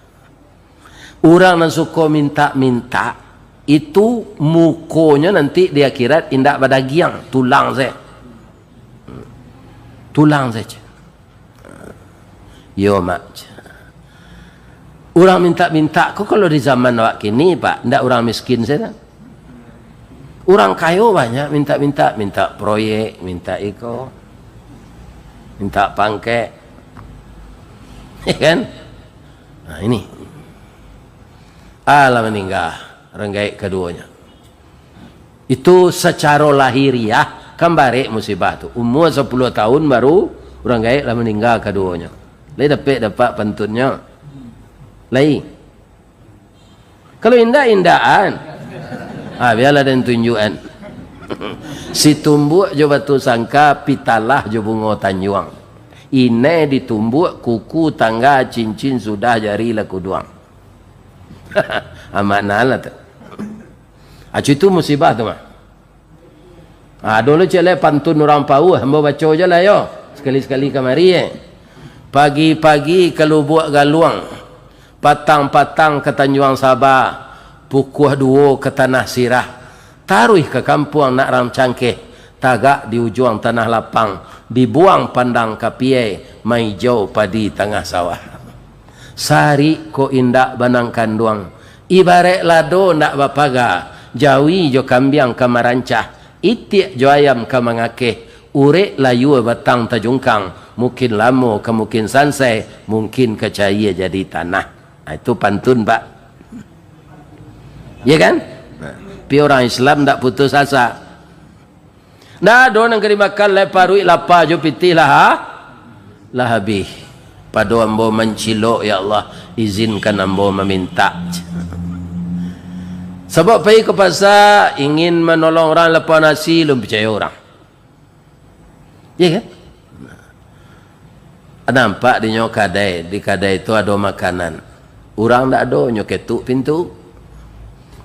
Orang yang suka minta-minta itu mukonya nanti di akhirat indak badagiang tulang saya tulang saja yo mak orang minta-minta kok kalau di zaman awak kini Pak ndak orang miskin saya orang kaya banyak minta-minta minta proyek minta iko minta pangkek ya kan nah ini Allah meninggal renggaik keduanya itu secara lahiriah kembali musibah tu umur 10 tahun baru orang gaik lah meninggal keduanya lai dapat pantunnya lai kalau indah-indahan biarlah dan tunjukan si tumbuk jo batu sangka pitalah jo bunga tanjuang ini ditumbuk kuku tangga cincin sudah jari laku duang makna lah tu itu musibah tu mah dulu cile pantun orang pau hamba baca je lah yo sekali-sekali kamari pagi-pagi ke Lubuk Galuang patang-patang ke Tanjuang Sabah pukuh 2 ke Tanah Sirah taruh ke kampung nak ram cangkeh tagak di ujung tanah lapang dibuang pandang kapiai mai jauh padi tengah sawah sari ko indak banang kanduang ibarat lado ndak bapaga jawi jo kambiang kamarancah itik jo ayam kamangakeh urek layu batang tajungkang mungkin lamo ke mungkin sansai mungkin kecaya jadi tanah itu pantun Pak Ya kan? Tapi orang Islam tak putus asa. Nah, do nang kari makan le parui lapa jo pitih lah habis. Padu ambo mencilok ya Allah, izinkan ambo meminta. Sebab pergi ke pasar ingin menolong orang lepas nasi, belum percaya orang. Ya kan? Nampak di nyok kadai, di kadai itu ada makanan. Orang tak ada, nyok ketuk pintu.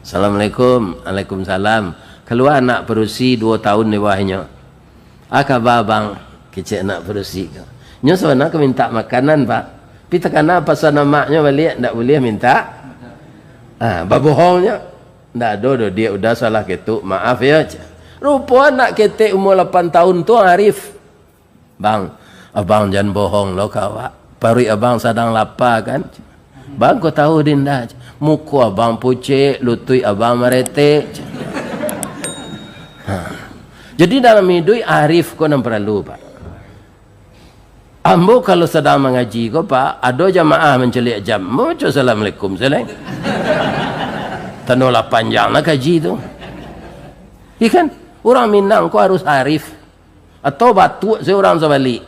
Assalamualaikum. Waalaikumsalam. Keluar anak perusi 2 tahun di bawahnya. Khabar bang, kecik anak perusi. Nyo sebenarnya aku minta makanan pak. Tapi tekana pasal namaknya balik, tak boleh minta. Babohongnya. Tak ada, dia udah salah ketuk. Maaf ya. Rupa anak ketik umur 8 tahun tu Arif. Bang, abang jangan bohong lo kawak. Parui abang sedang lapar kan. Bang kau tahu dinda. Muka abang pucik, lutut abang meretek. Jadi dalam hidup Arif kau nak perlu pak. Ambo kalau sedang mengaji kau pak, ada jamaah mencelik jam. Mau cakap assalamualaikum selai. Tanolah panjang nak kaji tu. Ikan orang Minang kau harus Arif. Atau batuk seorang sebalik.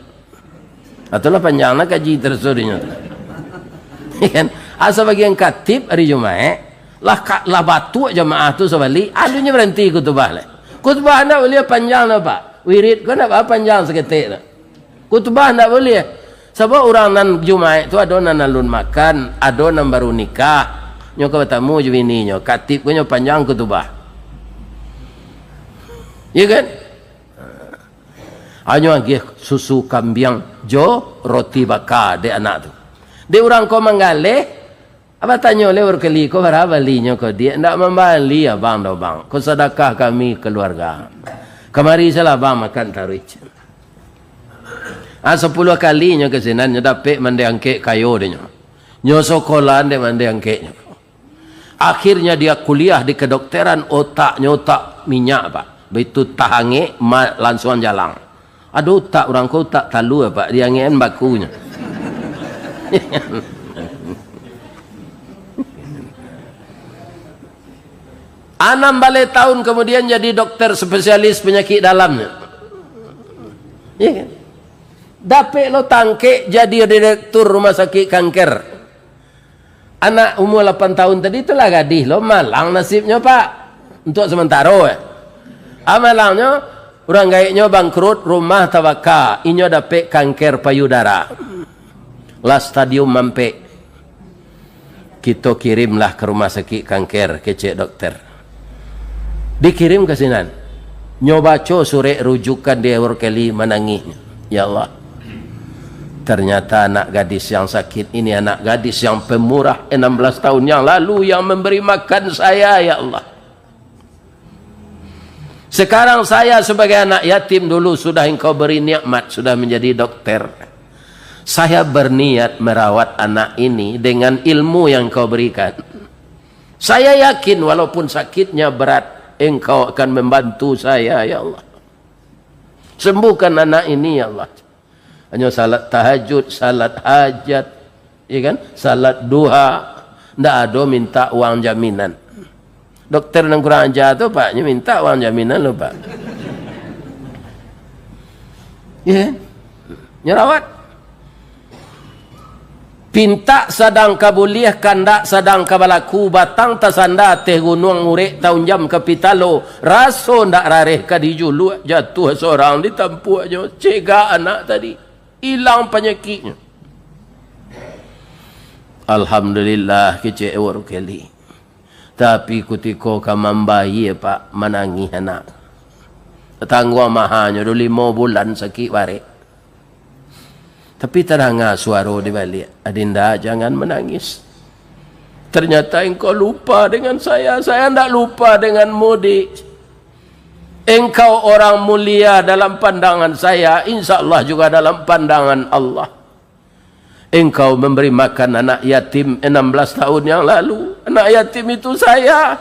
Ataulah panjang nak kaji tersudahnya. Ikan asal bagian katib hari Jumaat lah batuk jamaah tu sebalik. Alunya berhenti kutubah lah. Kutubah nak boleh panjang lah pak. Wirid kau nak apa panjang seketik lah. Kutubah tak boleh. Sebab orang nan Jumaat tu ada nan alun makan, ada nan baru nikah. Nyo kau bertemu je bini nyo, katib ko nyo panjang kutubah. Ya kan? Hanya lagi susu kambing jo roti bakar de anak tu. De orang kau menggalih, apa tanya oleh berkali kau berapa linya kau dia ndak membali abang dah bang. Kau sedekah kami keluarga. Kemari salah bang makan taruh. 10 kalinya ke sini nyo dapat mandi angkek kayu dia nyo. Nyo sekolah dia mandi angkeknya. Akhirnya dia kuliah di kedokteran otaknya otak minyak pak. Begitu tahange langsung jalan. Ada otak orang kau tak talu pak dia ngien bakunya. Enam balik tahun kemudian jadi dokter spesialis penyakit dalamnya. Ya kan? Dapat lo tangkek jadi direktur rumah sakit kanker. Anak umur 8 tahun tadi itulah gadis lo malang nasibnya pak. Untuk sementara amalangnya orang gaiknya bangkrut rumah tawaka. Inyo dapat kanker payudara. Lah stadium mampe. Kita kirimlah ke rumah sakit kanker kecik dokter. Dikirim ke sini. Nyoba surat rujukan dia berkali menangis. Ya Allah. Ternyata anak gadis yang sakit ini anak gadis yang pemurah 16 tahun yang lalu yang memberi makan saya ya Allah. Sekarang saya sebagai anak yatim dulu sudah engkau beri nikmat sudah menjadi dokter. Saya berniat merawat anak ini dengan ilmu yang engkau berikan. Saya yakin walaupun sakitnya berat engkau akan membantu saya ya Allah. Sembuhkan anak ini ya Allah. Hanya salat tahajud, salat hajat, ya kan? Salat duha, ndak ada minta uang jaminan. Dokter yang kurang ajar tu paknya minta uang jaminan lo pak. Ya, nyerawat. Pinta sadang kabuliah kandak sadang kabalaku batang tasanda teh gunung ngurek tahun jam kapitalo raso ndak rareh kadijulu jatuh seorang ditampuanya cegah anak tadi. Hilang penyakitnya. Alhamdulillah kecik waru kali. Tapi ketika kamambayi pak menangis anak. Tangguh mahanya 5 bulan sakit warik. Tapi terangah suara di balik. Adinda jangan menangis. Ternyata engkau lupa dengan saya. Saya tidak lupa dengan mudik. Engkau orang mulia dalam pandangan saya, insya Allah juga dalam pandangan Allah. Engkau memberi makan anak yatim 16 tahun yang lalu. Anak yatim itu saya.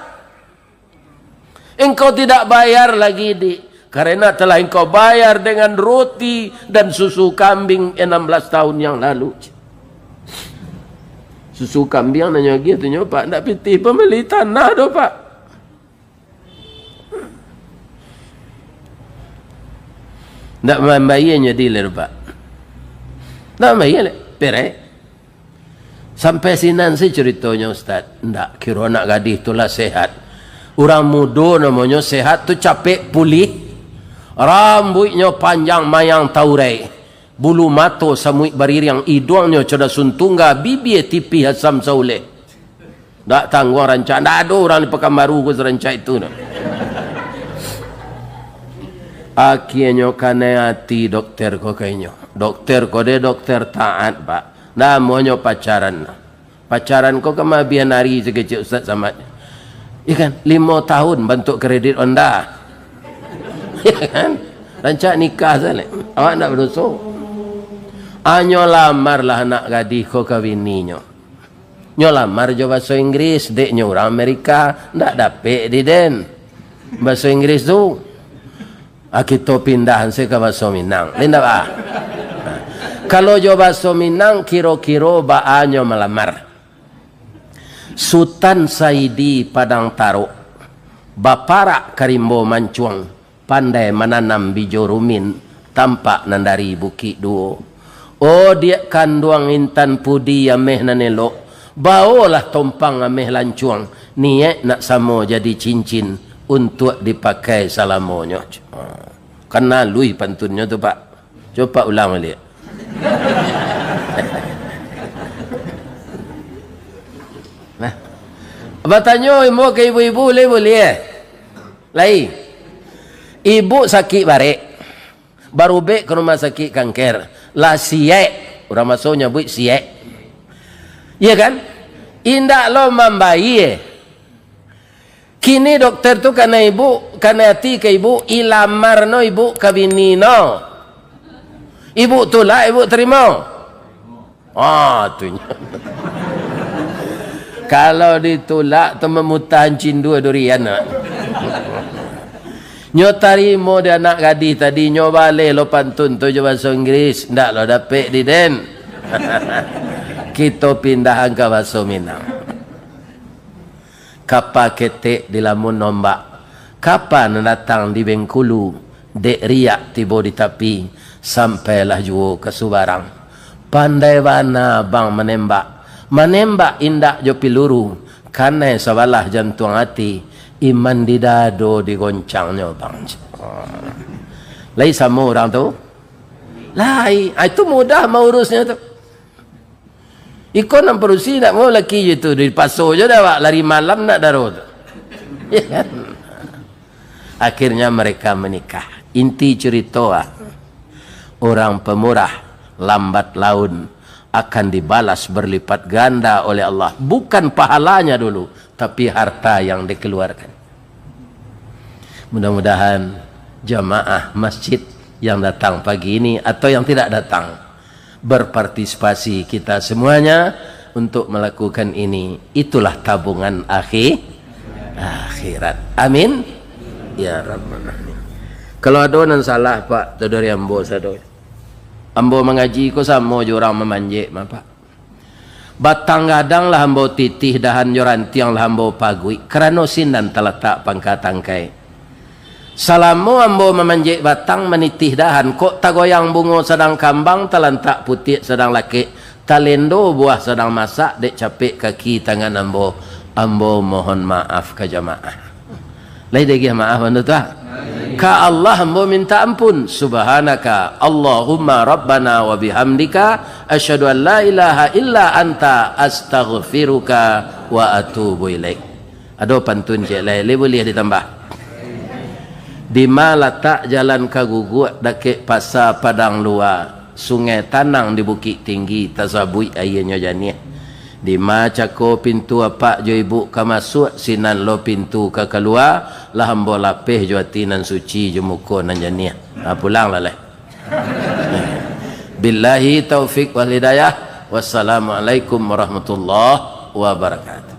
Engkau tidak bayar lagi karena telah engkau bayar dengan roti dan susu kambing 16 tahun yang lalu. Susu kambing nanya gitu Pak, tidak pitih pembeli tanah do Pak. Ndak membayarnya di lerba. Ndak membayar pere. Sampai sinan sih ceritanya Ustaz. Ndak kira nak gadis itulah sehat. Orang muda namanya sehat tu capek pulih. Rambutnya panjang mayang taurai. Bulu mata samui baririang, hidungnya cerdas suntungga, bibir tipi hasam sauleh. Tak tanggung rancak. Tak ada orang di Pekanbaru ke rancak itu. Akhirnya kena hati dokter ko kayaknya. Dokter ko dia dokter taat pak. Namanya pacaran. Pacaran ko kemabian hari sekecil Ustaz Samad. Ikan 5 tahun bentuk kredit Honda. Ya kan? Rancak nikah saja. Awak nak berdosa. Anyo lamar lah anak gadis ko kawininya. Nyolamar jo bahasa Inggris, deknya orang Amerika, ndak dapet di den. Bahasa Inggris tu. Kita pindahan saya ke bahasa Minang. Linda pak. Kalau jo bahasa Minang, kiro-kiro baanyo melamar. Sultan Saidi Padang Taruk, Baparak Karimbo Mancuang, pandai menanam bijo rumin, tampak nandari bukit duo. Oh dia kanduang intan pudi ameh nanelok. Bawalah tompang ameh lancuang, niat nak samo jadi cincin untuk dipakai salamonya. Kena lui pantunnya tu pak. Coba ulang balik. Nah, bertanya ibu ke ibu-ibu boleh? Lai, ibu sakit barek, baru bek ke rumah sakit kanker, lah siek, orang masuknya buat siek. Ya kan? Indak lo membayi. Kini dokter tu karena ibu, karena hati ke ibu, ilamar no ibu kabini no. Ibu tu lah ibu terima. Tu. Kalau ditolak tu memutahan cindu durian. Nyo tarimo dia anak gadis tadi nyo balik lo pantun tu je bahasa Inggris. Ndak lo dapet di den. Kita pindahan ke bahasa Minang. Kapa ketek di lamun nombak. Kapan datang di Bengkulu. Dek riak tiba di tapi. Sampailah juo ke Subarang. Pandai mana bang menembak. Menembak indak jo piluru. Karena sabalah jantung hati. Iman di dado digoncangnya bang. Lai sama orang tu? Lai. Itu mudah mau urusnya tu. Ikon nak perusi nak mau laki je tu di pasar je dah lari malam nak darut. Ya kan? Akhirnya mereka menikah. Inti cerita orang pemurah lambat laun akan dibalas berlipat ganda oleh Allah. Bukan pahalanya dulu, tapi harta yang dikeluarkan. Mudah-mudahan jamaah masjid yang datang pagi ini atau yang tidak datang berpartisipasi kita semuanya untuk melakukan ini. Itulah tabungan akhirat. Amin. Ya Rabbal Alamin. Kalau ada yang salah pak, dari ambo sado. Ambo mengaji ko sama je orang memanjek pak. Batang gadang lah ambo titih dahan jorantiang lah ambo pagui. Kerana sinan terletak pangkat tangkai. Salamu ambo memanjek batang menitih dahan. Kok tagoyang bungo sedang kambang telantak putih sedang laki. Talendo buah sedang masak dek capek kaki tangan ambo. Ambo mohon maaf ke jamaah. Lai degi maaf anda tak? Ka Allah ambo minta ampun. Subhanaka Allahumma rabbana wa bihamdika asyhadu an la ilaha illa anta astaghfiruka wa atubu ilaik. Ada pantun je lai boleh ditambah. Di mana letak jalan kaguguk dakik pasar padang luar, sungai tanang di bukit tinggi tasabui airnya janiah. Di mana cako pintu apa jo ibu ka masuk sinan lo pintu ka keluar lah hambo lapeh jo atinan suci jo muko nan janiah. Pulang lah leh. Billahi taufik wal hidayah. Wassalamualaikum warahmatullahi wabarakatuh.